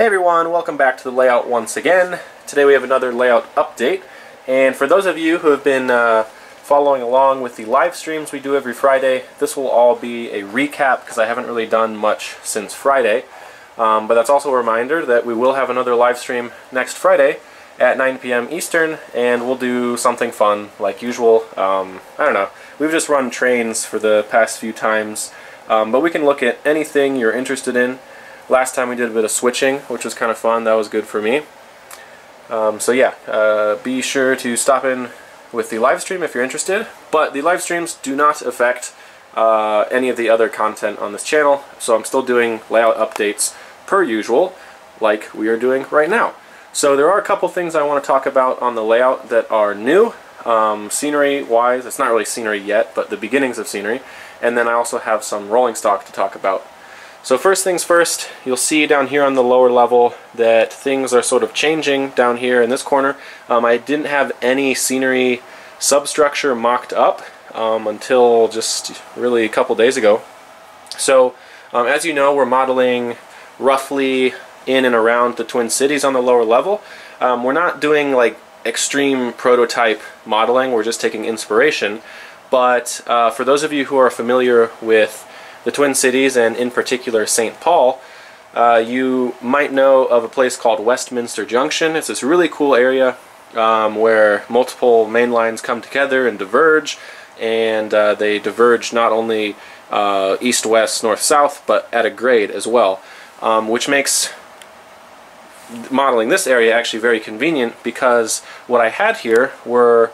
Hey everyone, welcome back to the layout once again. Today we have another layout update, and for those of you who have been following along with the live streams we do every Friday, this will all be a recap because I haven't really done much since Friday. But that's also a reminder that we will have another live stream next Friday at 9 p.m. Eastern, and we'll do something fun like usual. I don't know, we've just run trains for the past few times, but we can look at anything you're interested in. Last time we did a bit of switching, which was kind of fun. That was good for me. So yeah, be sure to stop in with the live stream if you're interested. But the live streams do not affect any of the other content on this channel, so I'm still doing layout updates per usual, like we are doing right now. So there are a couple things I want to talk about on the layout that are new, scenery-wise. It's not really scenery yet, but the beginnings of scenery. And then I also have some rolling stock to talk about. So first things first, you'll see down here on the lower level that things are sort of changing down here in this corner. I didn't have any scenery substructure mocked up until just really a couple days ago. So as you know, we're modeling roughly in and around the Twin Cities on the lower level. We're not doing like extreme prototype modeling, we're just taking inspiration. But for those of you who are familiar with the Twin Cities, and in particular St. Paul, you might know of a place called Westminster Junction. It's this really cool area where multiple main lines come together and diverge, and they diverge not only east-west, north-south, but at a grade as well, which makes modeling this area actually very convenient, because what I had here were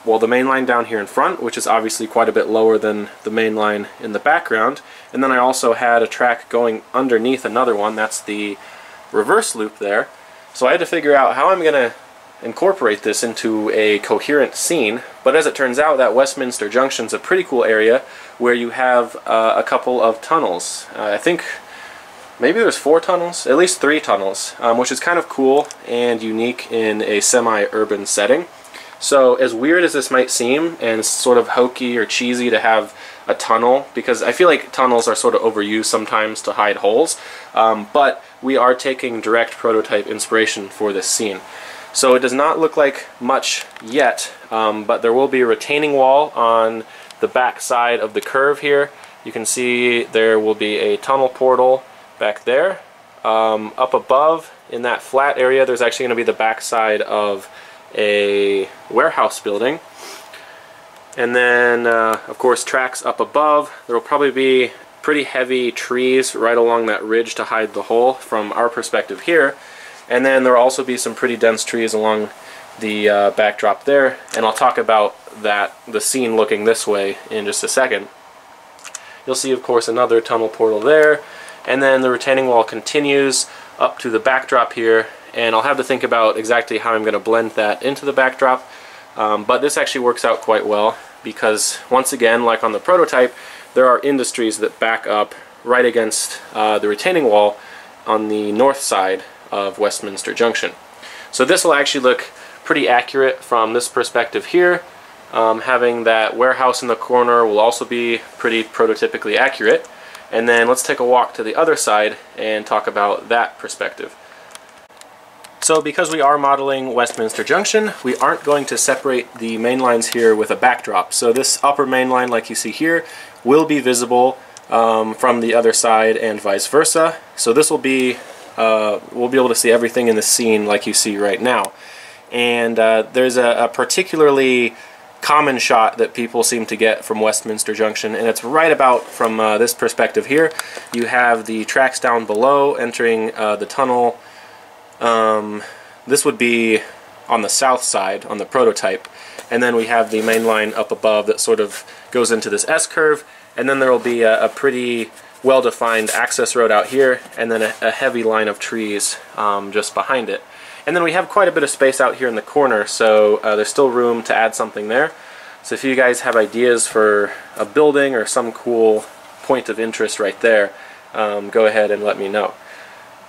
well, the main line down here in front, which is obviously quite a bit lower than the main line in the background, and then I also had a track going underneath another one. That's the reverse loop there. So I had to figure out how I'm going to incorporate this into a coherent scene. But as it turns out, that Westminster Junction's a pretty cool area where you have a couple of tunnels. I think maybe there's 4 tunnels, at least 3 tunnels, which is kind of cool and unique in a semi-urban setting. So as weird as this might seem, and sort of hokey or cheesy to have a tunnel, because I feel like tunnels are sort of overused sometimes to hide holes, but we are taking direct prototype inspiration for this scene. So it does not look like much yet, but there will be a retaining wall on the back side of the curve here. You can see there will be a tunnel portal back there. Up above in that flat area, there's actually going to be the back side of a warehouse building, and then of course tracks up above. There will probably be pretty heavy trees right along that ridge to hide the hole from our perspective here, and then there will also be some pretty dense trees along the backdrop there, and I'll talk about the scene looking this way in just a second. You'll see of course another tunnel portal there, and then the retaining wall continues up to the backdrop here. And I'll have to think about exactly how I'm going to blend that into the backdrop. But this actually works out quite well because, once again, like on the prototype, there are industries that back up right against the retaining wall on the north side of Westminster Junction. So this will actually look pretty accurate from this perspective here. Having that warehouse in the corner will also be pretty prototypically accurate. And then let's take a walk to the other side and talk about that perspective. So because we are modeling Westminster Junction, we aren't going to separate the main lines here with a backdrop. So this upper main line, like you see here, will be visible from the other side and vice versa. So this will be, we'll be able to see everything in the scene like you see right now. And there's a particularly common shot that people seem to get from Westminster Junction, and it's right about from this perspective here. You have the tracks down below entering the tunnel. This would be on the south side on the prototype, and then we have the main line up above that sort of goes into this S-curve, and then there will be a pretty well-defined access road out here, and then a heavy line of trees just behind it. And then we have quite a bit of space out here in the corner, so there's still room to add something there. So if you guys have ideas for a building or some cool point of interest right there, go ahead and let me know.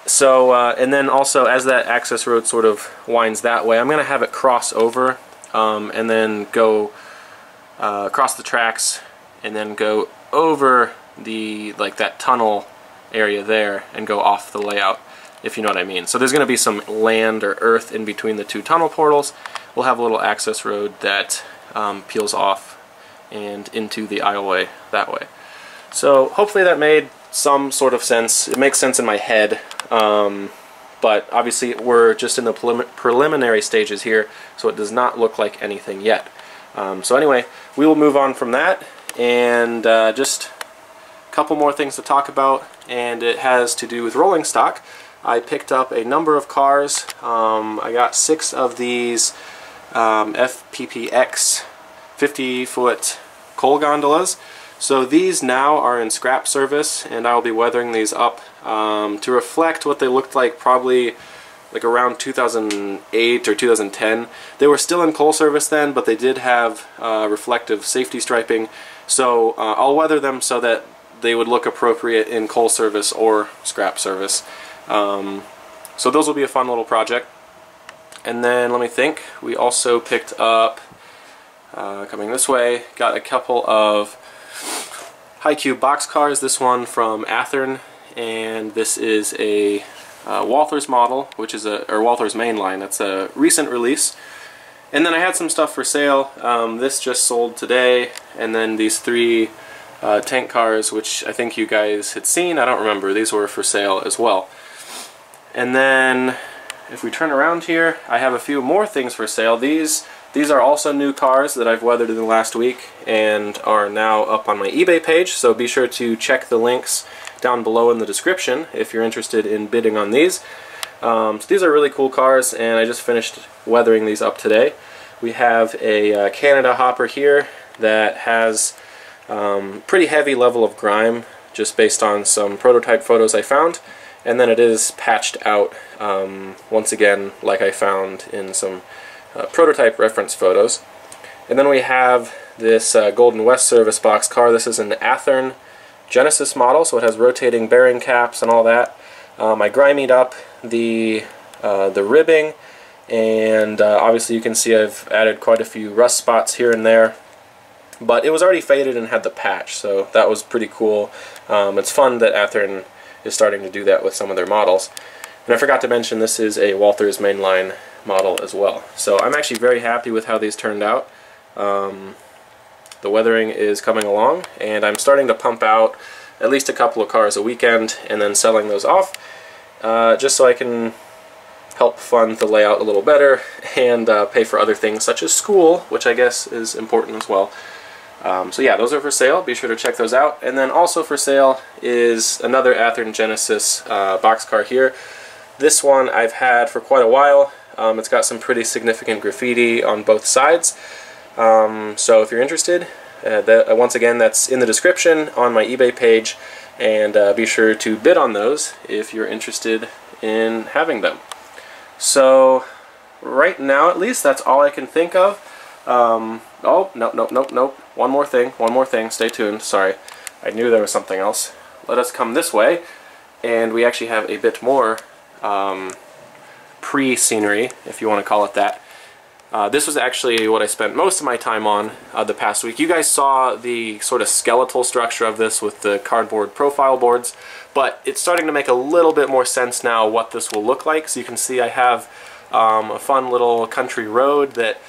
So, and then also as that access road sort of winds that way, I'm going to have it cross over and then go across the tracks and then go over the, like that tunnel area there and go off the layout. if you know what I mean. So there's going to be some land or earth in between the two tunnel portals. We'll have a little access road that peels off and into the aisleway that way. So hopefully that made some sort of sense. It makes sense in my head, but obviously we're just in the preliminary stages here, so it does not look like anything yet. So anyway, we will move on from that, and just a couple more things to talk about, and it has to do with rolling stock. I picked up a number of cars. I got 6 of these FPPX 50-foot coal gondolas. So these now are in scrap service, and I'll be weathering these up to reflect what they looked like probably like around 2008 or 2010. They were still in coal service then, but they did have reflective safety striping. So I'll weather them so that they would look appropriate in coal service or scrap service. So those will be a fun little project. And then let me think, we also picked up, coming this way, got a couple of high cube box cars. This one from Athearn, and this is a Walther's model, which is or Walther's mainline. That's a recent release. And then I had some stuff for sale. This just sold today, and then these 3 tank cars, which I think you guys had seen. I don't remember. These were for sale as well. And then if we turn around here, I have a few more things for sale. These are also new cars that I've weathered in the last week and are now up on my eBay page, so be sure to check the links down below in the description if you're interested in bidding on these. So these are really cool cars, and I just finished weathering these up today. We have a Canada hopper here that has pretty heavy level of grime, just based on some prototype photos I found, and then it is patched out once again like I found in some prototype reference photos. And then we have this Golden West service box car. This is an Athearn Genesis model, so it has rotating bearing caps and all that. I grimied up the ribbing, and obviously you can see I've added quite a few rust spots here and there, but it was already faded and had the patch, so that was pretty cool. It's fun that Athearn is starting to do that with some of their models. And I forgot to mention, this is a Walther's mainline model as well. So I'm actually very happy with how these turned out. The weathering is coming along, and I'm starting to pump out at least a couple of cars a weekend and then selling those off, just so I can help fund the layout a little better and pay for other things such as school, which I guess is important as well. So yeah, those are for sale. Be sure to check those out. And then also for sale is another Athearn Genesis boxcar here. This one I've had for quite a while. It's got some pretty significant graffiti on both sides. So if you're interested, once again, that's in the description on my eBay page, and be sure to bid on those if you're interested in having them. So right now, at least, that's all I can think of. Oh, nope. One more thing. Stay tuned. Sorry, I knew there was something else. Let us come this way, and we actually have a bit more pre-scenery, if you want to call it that. This was actually what I spent most of my time on the past week. You guys saw the sort of skeletal structure of this with the cardboard profile boards, but it's starting to make a little bit more sense now what this will look like. So you can see I have a fun little country road that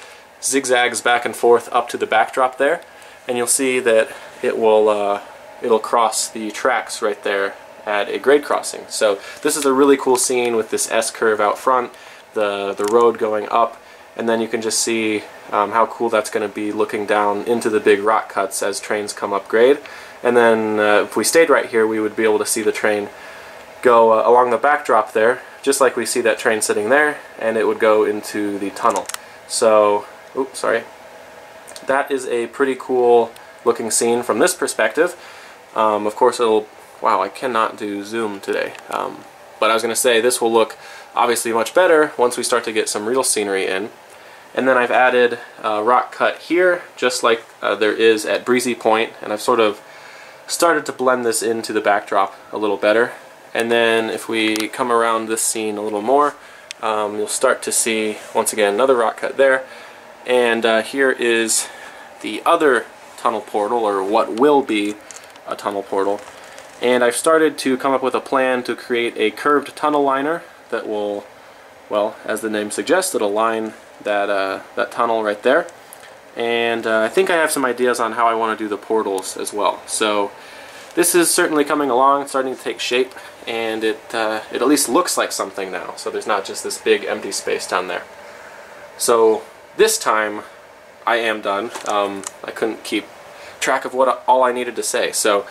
zigzags back and forth up to the backdrop there, and you'll see that it will it'll cross the tracks right there at a grade crossing. So this is a really cool scene with this S-curve out front, the road going up, and then you can just see how cool that's going to be looking down into the big rock cuts as trains come up grade. And then if we stayed right here, we would be able to see the train go along the backdrop there, just like we see that train sitting there, and it would go into the tunnel. So, oops, sorry. That is a pretty cool looking scene from this perspective. Of course it'll, wow, I cannot do zoom today. But I was going to say, this will look obviously much better once we start to get some real scenery in. And then I've added a rock cut here, just like there is at Breezy Point, and I've sort of started to blend this into the backdrop a little better. And then if we come around this scene a little more, you'll start to see, once again, another rock cut there. And here is the other tunnel portal, or what will be a tunnel portal. And I've started to come up with a plan to create a curved tunnel liner that will, well, as the name suggests, it'll line that, that tunnel right there. And I think I have some ideas on how I want to do the portals as well. So this is certainly coming along, starting to take shape, and it at least looks like something now. So there's not just this big empty space down there. So this time I am done. I couldn't keep track of what all I needed to say. So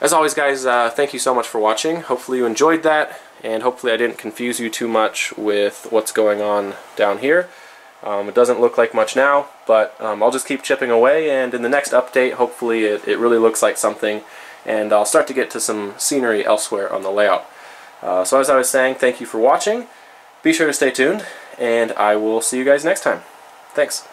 as always, guys, thank you so much for watching. Hopefully you enjoyed that, and hopefully I didn't confuse you too much with what's going on down here. It doesn't look like much now, but I'll just keep chipping away, and in the next update, hopefully it really looks like something, and I'll start to get to some scenery elsewhere on the layout. So as I was saying, thank you for watching. Be sure to stay tuned, and I will see you guys next time. Thanks.